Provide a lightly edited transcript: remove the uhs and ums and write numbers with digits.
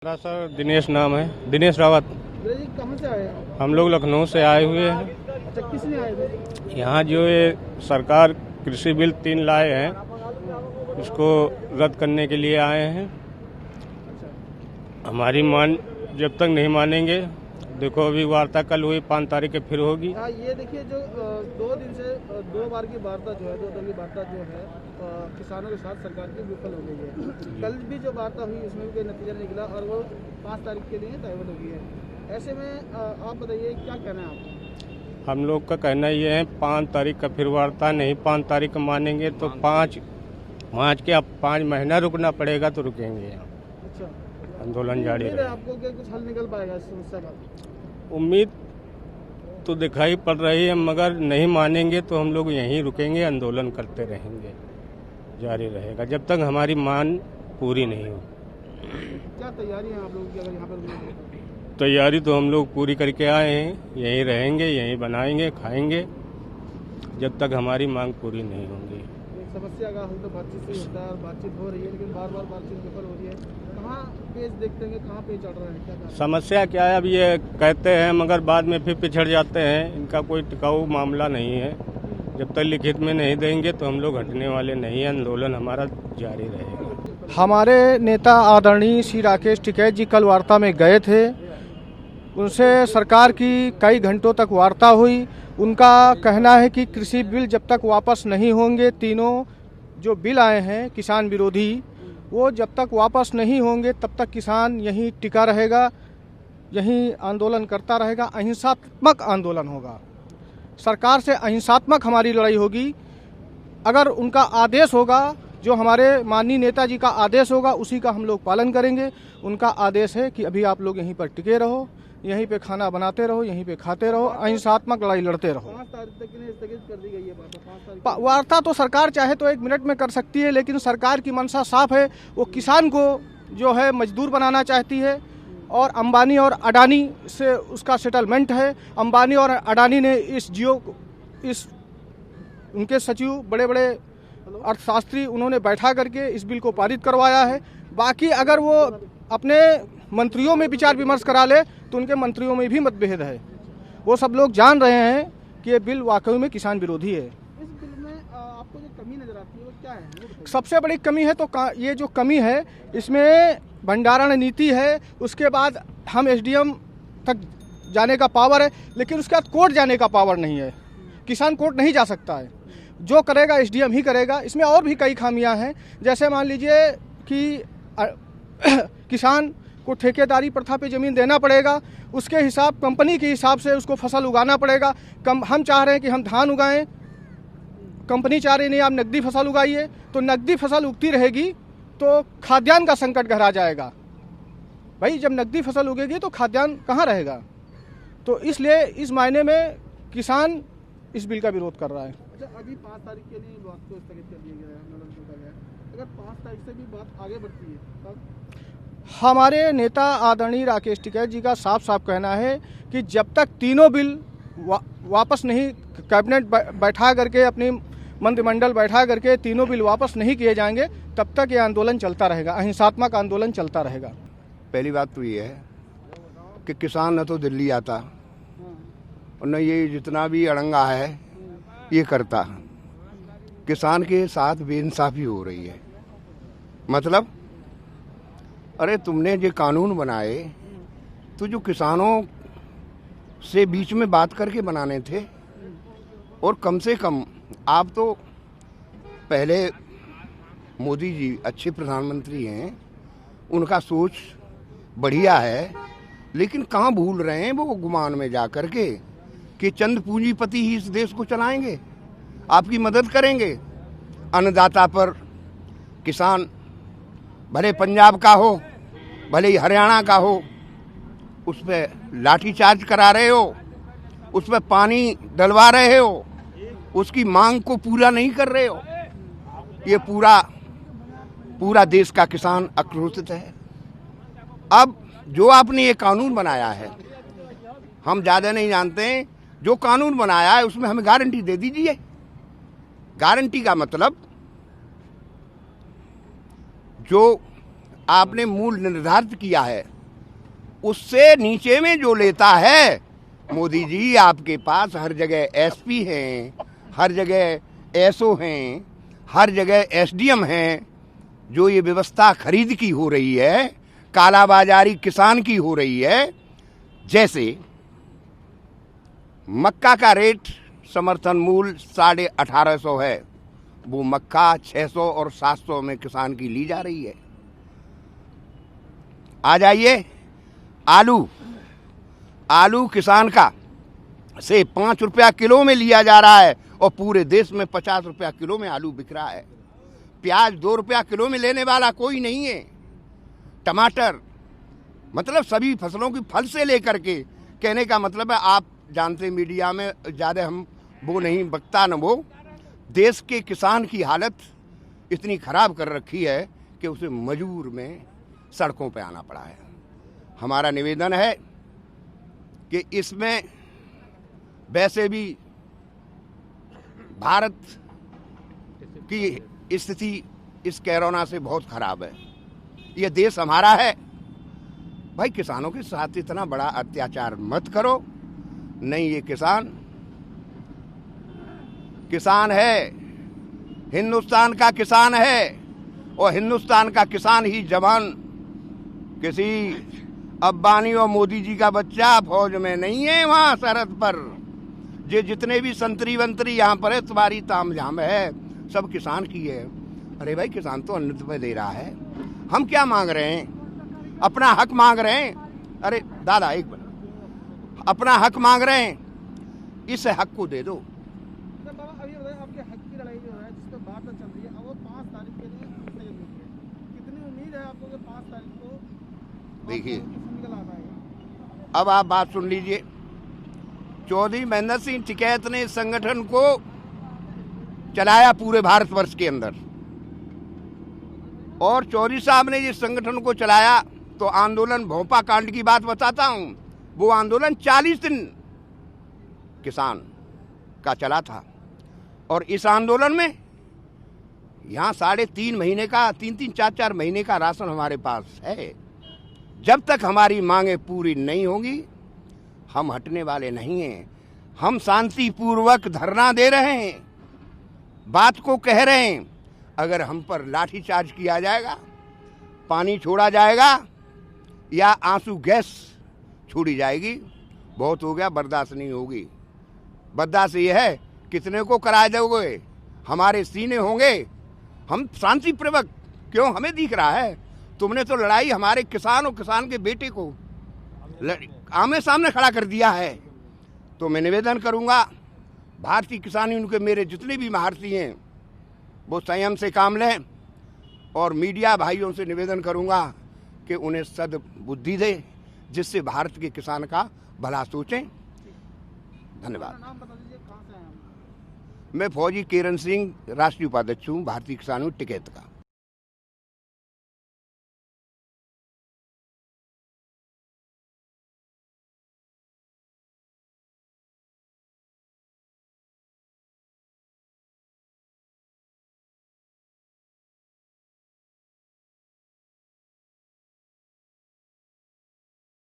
मेरा सर दिनेश नाम है, दिनेश रावत। जी कहाँ से आए हैं? हम लोग लखनऊ से आए हुए हैं। अच्छा, किसने आए थे? यहाँ जो ये सरकार कृषि बिल 3 लाए हैं, इसको रद्द करने के लिए आए हैं। हमारी मान जब तक नहीं मानेंगे, देखो अभी वार्ता कल हुई, 5 तारीख के फिर होगी। हाँ, ये देखिए जो 2 दिन से 2 बार की वार्ता जो है, 2 दिन की वार्ता जो है किसानों के साथ सरकार की विफल हो गई है। कल भी जो वार्ता हुई उसमें भी कोई नतीजा नहीं निकला और वो 5 तारीख के लिए डाइवर्ट हो गई है। ऐसे में आप बताइए क्या कहना है आपका? हम लोग का कहना ये है 5 तारीख का फिर वार्ता, नहीं 5 तारीख को मानेंगे तो 5 के अब 5 महीना रुकना पड़ेगा तो रुकेंगे यहाँ। अच्छा, आंदोलन जारी उम्मीद है रहेगा। आपको कि कुछ हल निकल पाएगा इस समस्या का? उम्मीद तो दिखाई पड़ रही है, मगर नहीं मानेंगे तो हम लोग यहीं रुकेंगे, आंदोलन करते रहेंगे, जारी रहेगा जब तक हमारी मांग पूरी नहीं हो। क्या तैयारी है आप लोगों की अगर यहाँ पर? तैयारी तो हम लोग पूरी करके आए हैं, यहीं रहेंगे, यहीं बनाएंगे, खाएंगे जब तक हमारी मांग पूरी नहीं होगी। एक समस्या का हल तो बातचीत से ही होता है और बातचीत हो रही है, लेकिन बार बार बातचीत विफल हो रही है। कहाँ पेज देखते हैं, कहाँ पेज चढ़ रहा है, क्या कारण? समस्या क्या है, अब ये कहते हैं मगर बाद में फिर पिछड़ जाते हैं। इनका कोई टिकाऊ मामला नहीं है। जब तक लिखित में नहीं देंगे तो हम लोग हटने वाले नहीं हैं, आंदोलन हमारा जारी रहेगा। हमारे नेता आदरणीय श्री राकेश टिकैत जी कल वार्ता में गए थे। उनसे सरकार की कई घंटों तक वार्ता हुई। उनका कहना है कि कृषि बिल जब तक वापस नहीं होंगे, तीनों जो बिल आए हैं किसान विरोधी, वो जब तक वापस नहीं होंगे तब तक किसान यहीं टिका रहेगा, यहीं आंदोलन करता रहेगा। अहिंसात्मक आंदोलन होगा, सरकार से अहिंसात्मक हमारी लड़ाई होगी। अगर उनका आदेश होगा, जो हमारे माननीय नेताजी का आदेश होगा, उसी का हम लोग पालन करेंगे। उनका आदेश है कि अभी आप लोग यहीं पर टिके रहो, यहीं पे खाना बनाते रहो, यहीं पे खाते रहो, अहिंसात्मक लड़ाई लड़ते रहो। 5 तारीख तक के लिए स्थगित कर दी गई है वार्ता। 5 तारीख वार्ता तो सरकार चाहे तो 1 मिनट में कर सकती है, लेकिन सरकार की मंशा साफ है। वो किसान को जो है मजदूर बनाना चाहती है और अंबानी और अडानी से उसका सेटलमेंट है। अंबानी और अडानी ने इस उनके सचिव बड़े बड़े अर्थशास्त्री उन्होंने बैठा करके इस बिल को पारित करवाया है। बाकी अगर वो अपने मंत्रियों में विचार विमर्श करा ले तो उनके मंत्रियों में भी मतभेद है। वो सब लोग जान रहे हैं कि ये बिल वाकई में किसान विरोधी है। इस बिल में आपको जो कमी नजर आती है वो क्या है? सबसे बड़ी कमी है तो ये जो कमी है, इसमें भंडारण नीति है। उसके बाद हम एसडीएम तक जाने का पावर है, लेकिन उसके बाद कोर्ट जाने का पावर नहीं है। किसान कोर्ट नहीं जा सकता है, जो करेगा एसडीएम ही करेगा। इसमें और भी कई खामियां हैं, जैसे मान लीजिए कि किसान को ठेकेदारी प्रथा पे ज़मीन देना पड़ेगा, उसके हिसाब कंपनी के हिसाब से उसको फसल उगाना पड़ेगा। हम चाह रहे हैं कि हम धान उगाएं, कंपनी चाह रही नहीं आप नकदी फसल उगाइए, तो नकदी फसल उगती रहेगी तो खाद्यान्न का संकट गहरा जाएगा। भाई जब नकदी फसल उगेगी तो खाद्यान्न कहाँ रहेगा? तो इसलिए इस मायने में किसान इस बिल का विरोध कर रहा है। अच्छा, अभी 5 तारीख के लिए बात को स्थगित कर दिया गया है, आंदोलन रोका गया है। अगर 5 तारीख से भी बात आगे बढ़ती है तब? हमारे नेता आदरणीय राकेश टिकैत जी का साफ साफ कहना है कि जब तक तीनों बिल वापस नहीं, कैबिनेट बैठा करके, अपनी मंत्रिमंडल बैठा करके तीनों बिल वापस नहीं किए जाएंगे, तब तक ये आंदोलन चलता रहेगा, अहिंसात्मक आंदोलन चलता रहेगा। पहली बात तो ये है कि किसान न तो दिल्ली आता और न ये जितना भी अड़ंगा है ये करता। किसान के साथ बेइंसाफी हो रही है। मतलब अरे तुमने जो कानून बनाए तो जो किसानों से बीच में बात करके बनाने थे, और कम से कम आप तो पहले मोदी जी अच्छे प्रधानमंत्री हैं, उनका सोच बढ़िया है, लेकिन कहाँ भूल रहे हैं वो गुमान में जा कर के कि चंद पूंजीपति ही इस देश को चलाएंगे, आपकी मदद करेंगे। अन्नदाता पर किसान भले पंजाब का हो, भले ही हरियाणा का हो, उस पर लाठीचार्ज करा रहे हो, उस पर पानी डलवा रहे हो, उसकी मांग को पूरा नहीं कर रहे हो। ये पूरा देश का किसान आक्रोशित है। अब जो आपने ये कानून बनाया है, हम ज़्यादा नहीं जानते हैं, जो कानून बनाया है उसमें हमें गारंटी दे दीजिए। गारंटी का मतलब जो आपने मूल निर्धारित किया है, उससे नीचे में जो लेता है, मोदी जी आपके पास हर जगह एसपी हैं, हर जगह एसओ हैं, हर जगह एसडीएम हैं। जो ये व्यवस्था खरीद की हो रही है, कालाबाजारी किसान की हो रही है, जैसे मक्का का रेट समर्थन मूल्य 1850 है, वो मक्का 600 और 700 में किसान की ली जा रही है। आ जाइए आलू किसान का से 5 रुपया किलो में लिया जा रहा है और पूरे देश में 50 रुपया किलो में आलू बिक रहा है। प्याज 2 रुपया किलो में लेने वाला कोई नहीं है। टमाटर, मतलब सभी फसलों की फल से लेकर के, कहने का मतलब है, आप जानते मीडिया में ज़्यादा हम वो नहीं बकता न वो, देश के किसान की हालत इतनी खराब कर रखी है कि उसे मजबूर में सड़कों पे आना पड़ा है। हमारा निवेदन है कि इसमें वैसे भी भारत की स्थिति इस कोरोना से बहुत खराब है। ये देश हमारा है भाई, किसानों के साथ इतना बड़ा अत्याचार मत करो। नहीं, ये किसान है, हिंदुस्तान का किसान है, और हिंदुस्तान का किसान ही जवान। किसी अब्बानी और मोदी जी का बच्चा फौज में नहीं है वहाँ सरहद पर। ये जितने भी संतरी वंतरी यहाँ पर है, तुम्हारी तामझाम है, सब किसान की है। अरे भाई, किसान तो अन्न पे दे रहा है, हम क्या मांग रहे हैं? अपना हक मांग रहे हैं। अरे दादा एक मिनट, अपना हक मांग रहे हैं, इस हक को दे दो। अभी बताइए, आपके हक की लड़ाई जो है जिस पर बात चल रही है, अब वो 5 तारीख के लिए कितनी उम्मीद है आपको कि 5 तारीख को देखिए, निकल आता है? अब आप बात सुन लीजिए। चौधरी महेंद्र सिंह टिकैत ने इस संगठन को चलाया पूरे भारतवर्ष के अंदर, और चौधरी साहब ने जिस संगठन को चलाया, तो आंदोलन भोपा कांड की बात बताता हूं, वो आंदोलन 40 दिन किसान का चला था। और इस आंदोलन में यहाँ 3.5 महीने का, 3-3, 4-4 महीने का राशन हमारे पास है। जब तक हमारी मांगे पूरी नहीं होंगी, हम हटने वाले नहीं हैं। हम शांतिपूर्वक धरना दे रहे हैं, बात को कह रहे हैं। अगर हम पर लाठीचार्ज किया जाएगा, पानी छोड़ा जाएगा या आंसू गैस छोड़ी जाएगी, बहुत हो गया, बर्दाश्त नहीं होगी। बर्दाश्त ये है, कितने को करा दोगे? हमारे सीने होंगे, हम शांतिपूर्वक, क्यों हमें दिख रहा है? तुमने तो लड़ाई हमारे किसान और किसान के बेटे को आमने सामने खड़ा कर दिया है। तो मैं निवेदन करूंगा, भारतीय किसान यूनियन के मेरे जितने भी महारथी हैं वो संयम से काम लें, और मीडिया भाइयों से निवेदन करूंगा कि उन्हें सद्बुद्धि दे, जिससे भारत के किसान का भला सोचें। धन्यवाद। नाम बता दीजिए, कहाँ से हैं आप? मैं फौजी किरण सिंह, राष्ट्रीय उपाध्यक्ष हूँ भारतीय किसान यूनियन टिकैत का।